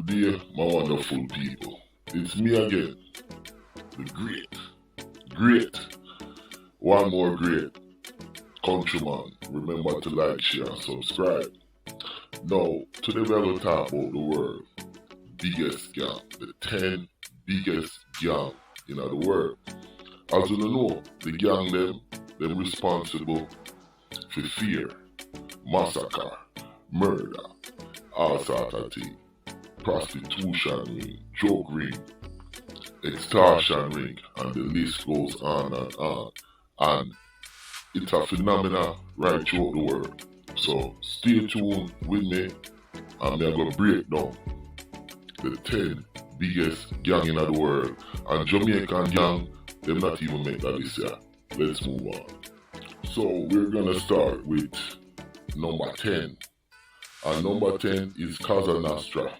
day, my wonderful people. It's me again, the great, one more great countryman. Remember to like, share, and subscribe. Now, today we're going to talk about the world biggest gang, the 10 biggest gang in the world. As you know, the gang them responsible for fear, massacre, murder, all sort of things. Prostitution ring, drug ring, extortion ring, and the list goes on and on. And it's a phenomenon right throughout the world. So stay tuned with me, and I'm going to break down the 10 biggest gang in the world. And Jamaican gang, them not even make that this year. Let's move on. So we're going to start with number 10. And number 10 is Cosa Nostra.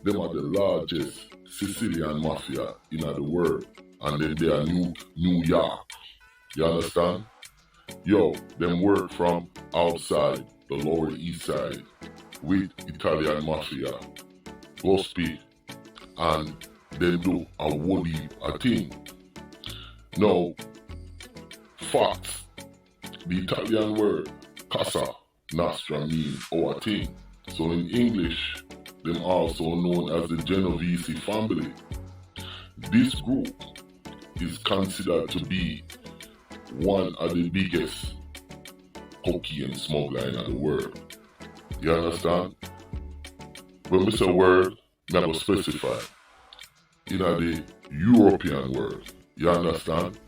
Them are the largest Sicilian mafia in the world. And then they are New York. You understand? Yo, them work from outside the Lower East Side with Italian mafia, gospel, and they do a woody a thing. Now, facts. The Italian word Casa Nostra means our thing. So in English, them also known as the Genovese family. This group is considered to be one of the biggest cocaine smuggler in the world. You understand? When we say word, I will specify in the European world. You understand?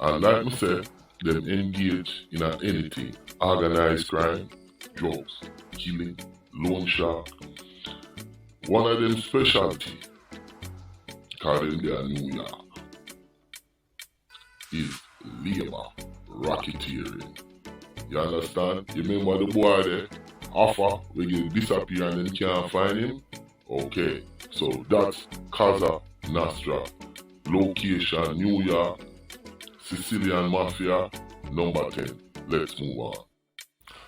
And like I said, them engage in anything. Organized crime, drugs, killing, loan shark. One of them specialty, called in their New York, is labor racketeering. You understand? You remember the boy there? Offer, we get disappear and then can't find him? Okay, so that's Casa Nostra. Location, New York, Sicilian Mafia, number 10. Let's move on.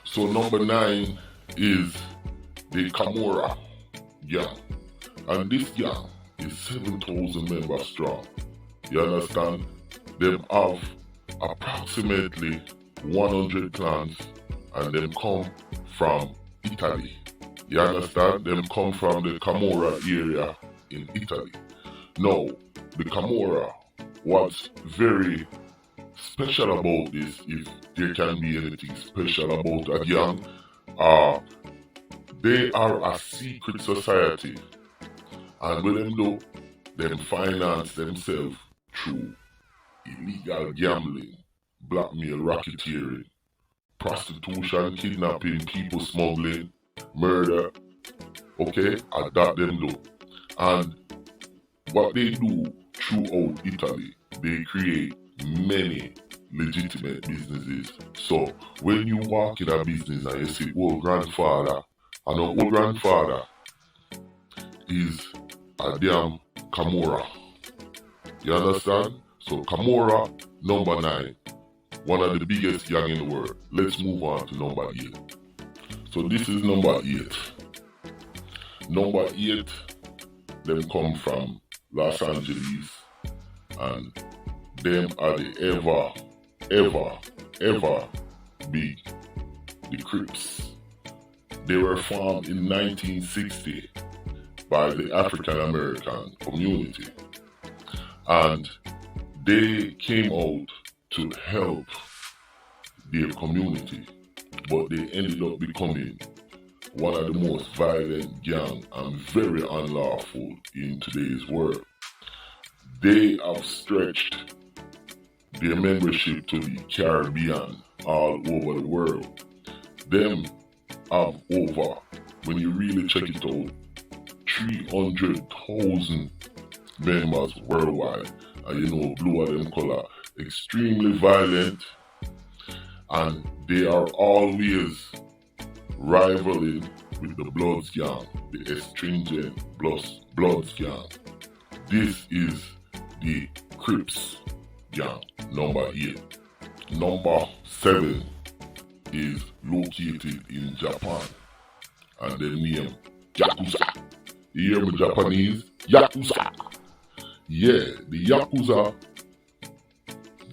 So number 9 is the Camorra gang. And this gang is 7,000 members strong. You understand? They have approximately 100 clans and them come from Italy. You understand? Them come from the Camorra area in Italy. Now, the Camorra, what's very special about this, if there can be anything special about a gang, they are a secret society. And when them do, them finance themselves through illegal gambling, blackmail, racketeering, prostitution, kidnapping, people smuggling, murder. Okay, that them do. And what they do throughout Italy, they create many legitimate businesses. So when you walk in a business and you see old grandfather, and our old grandfather is a damn Camorra. You understand? So Camorra, number 9. One of the biggest gang in the world. Let's move on to number 8. So this is number 8. Number 8, them come from Los Angeles, and them are the ever big, the Crips. They were formed in 1960 by the African American community, and they came out to help their community, but they ended up becoming one of the most violent gang and very unlawful in today's world. They have stretched their membership to the Caribbean all over the world. Them have over, when you really check it out, 300,000 members worldwide. And you know, blue of them color, extremely violent, and they are always rivaling with the Bloods gang, the astringent Bloods gang. This is the Crips gang, number 8. Number 7 is located in Japan, and they name Yakuza. You hear me, Japanese? Yakuza. Yeah, the Yakuza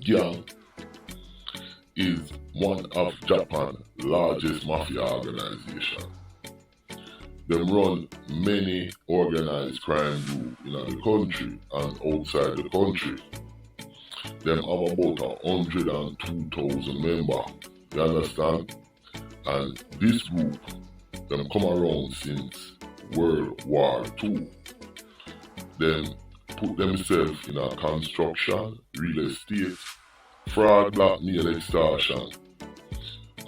gang is one of Japan's largest mafia organization. They run many organized crime groups in the country and outside the country. Them have about 102,000 members. You understand? And this group, them come around since World War II. Them put themselves in a construction, real estate, fraud, blackmail, extortion,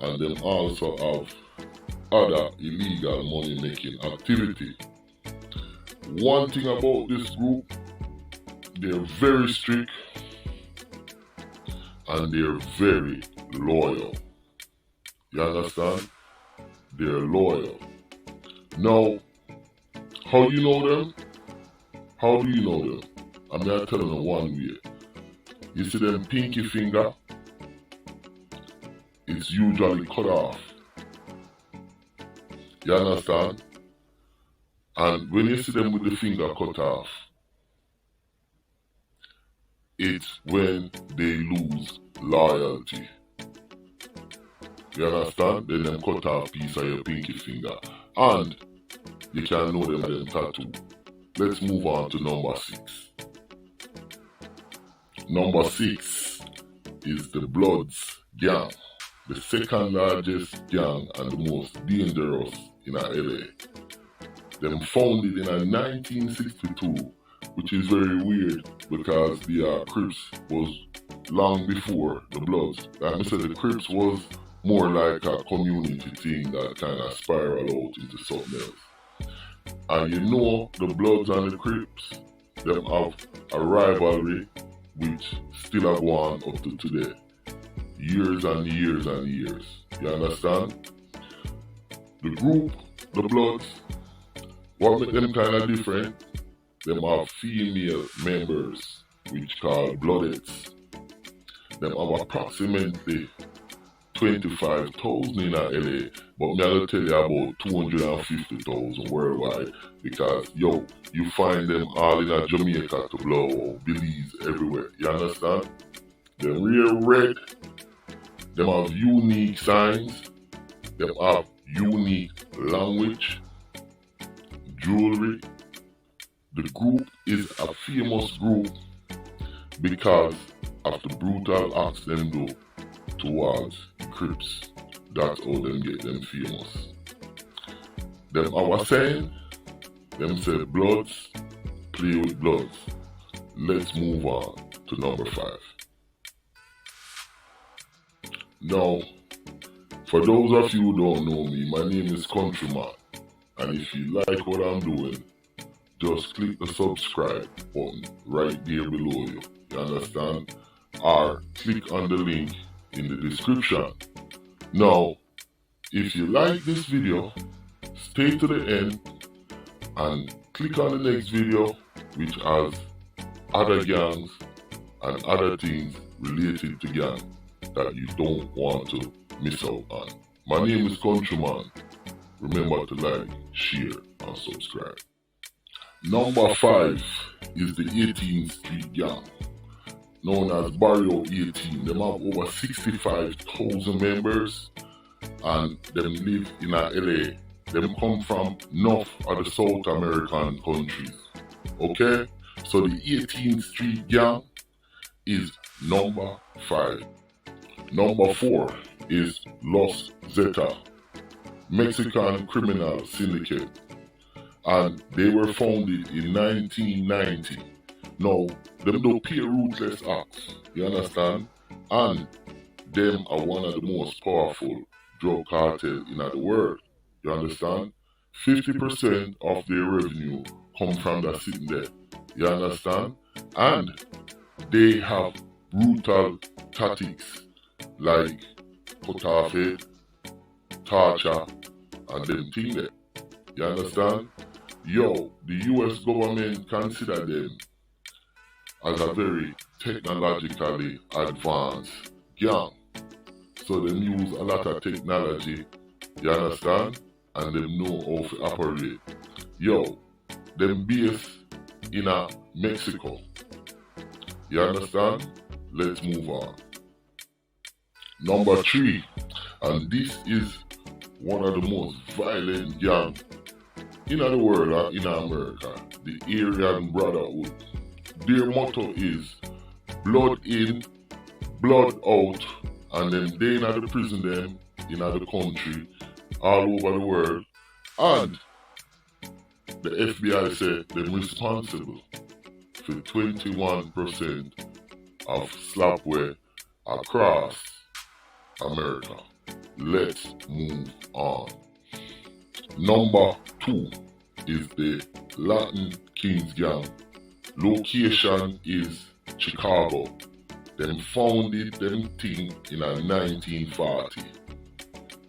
and them also have other illegal money-making activity. One thing about this group, they're very strict and they're very loyal. You understand? They're loyal. Now, how you know them? How do you know them? I'm not telling you one way. You see them pinky finger? It's usually cut off. You understand? And when you see them with the finger cut off, it's when they lose loyalty. You understand? Then them cut off piece of your pinky finger. And you can know them tattoo. Let's move on to number 6. Number 6 is the Bloods gang, the second largest gang and the most dangerous in LA. Them founded in 1962, which is very weird because the Crips was long before the Bloods. Like I said, the Crips was more like a community thing that kind of spiral out into something else. And you know, the Bloods and the Crips, them have a rivalry which still have gone up to today. Years and years and years. You understand? The group, the Bloods, what make them kind of different? Them have female members, which called Bloodettes. Them have approximately 25,000 in LA, but me I'll tell you about 250,000 worldwide because yo, you find them all in Jamaica to blow, Belize, everywhere. You understand? Them real red, them have unique signs, them have unique language, jewelry. The group is a famous group because of the brutal acts them do towards Crips. That's how them get them famous. Them our saying, them say Bloods play with Bloods. Let's move on to number 5. Now, for those of you who don't know me, my name is Countryman. And if you like what I'm doing, just click the subscribe button right there below you. You understand? Or click on the link in the description. Now, if you like this video, stay to the end and click on the next video which has other gangs and other things related to gang that you don't want to miss out on. My name is Countryman. Remember to like, share and subscribe. Number 5 is the 18th Street Gang, known as Barrio 18. Them have over 65,000 members and them live in LA. Them come from North of the South American countries. Okay? So the 18th Street Gang is number 5. Number 4 is Los Zetas, Mexican criminal syndicate. And they were founded in 1990. Now, them don't pay ruthless acts, you understand? And them are one of the most powerful drug cartels in the world, you understand? 50% of their revenue come from that sitting there, you understand? And they have brutal tactics like cut off head, torture, and them thing there, you understand? Yo, the US government consider them as a very technologically advanced gang. So they use a lot of technology, you understand? And they know how to operate. Yo, them based in Mexico. You understand? Let's move on. Number 3, and this is one of the most violent gangs in the world, in America, the Aryan Brotherhood. Their motto is blood in, blood out, and then they in the prison them in the country, all over the world, and the FBI said they're responsible for 21% of slapware across America. Let's move on. Number 2 is the Latin Kings Gang. Location is Chicago. Them founded them thing in 1940.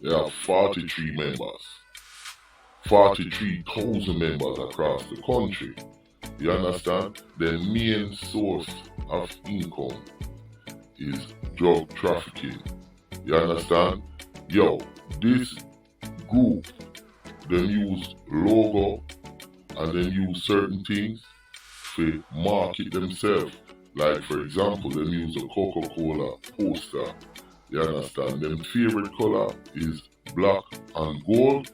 There are 43 members. 43,000 members across the country. You understand? Their main source of income is drug trafficking. You understand? Yo, this group, them use logo and then use certain things to market themselves. Like for example, them use a Coca-Cola poster. You understand? Them favorite color is black and gold,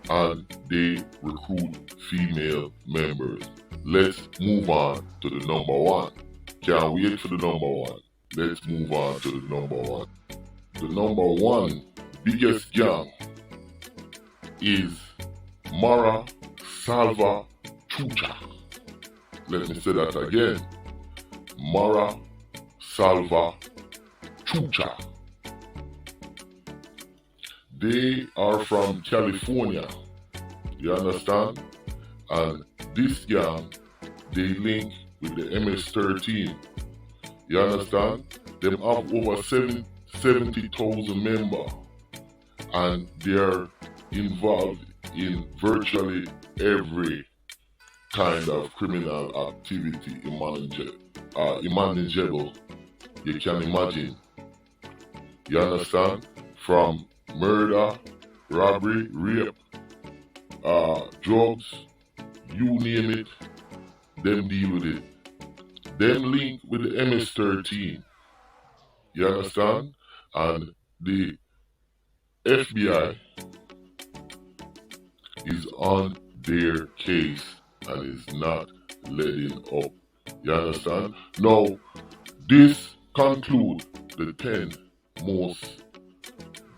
and they recruit female members. Let's move on to the number 1. Can't wait for the number 1. Let's move on to the number 1. The number 1 biggest gang is Mara Salvatrucha. Let me say that again. Mara Salvatrucha. They are from California. You understand? And this gang, they link with the MS-13. You understand? Them have over 70,000 members, and they are involved in virtually every kind of criminal activity imaginable you can imagine. You understand? From murder, robbery, rape, drugs, you name it, them deal with it. Them link with the MS-13. You understand? And the FBI is on their case and is not letting up. You understand? Now, this concludes the 10 most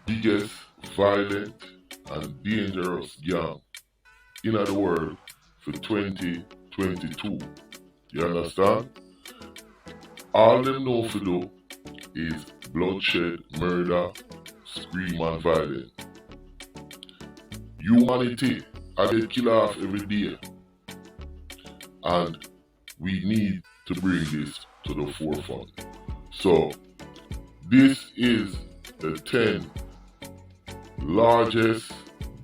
biggest, violent, and dangerous gang in the world for 2022. You understand? All them know to do is bloodshed, murder, scream, and violence. Humanity, I get killed off every day. And we need to bring this to the forefront. So, this is the 10 largest,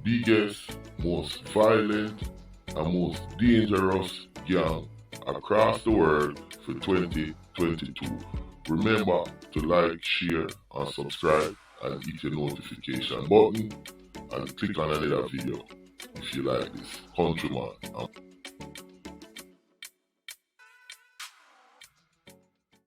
biggest, most violent, and most dangerous gang across the world for 2022. Remember to like, share, and subscribe, and hit your notification button, and click on another video if you like this. Countryman.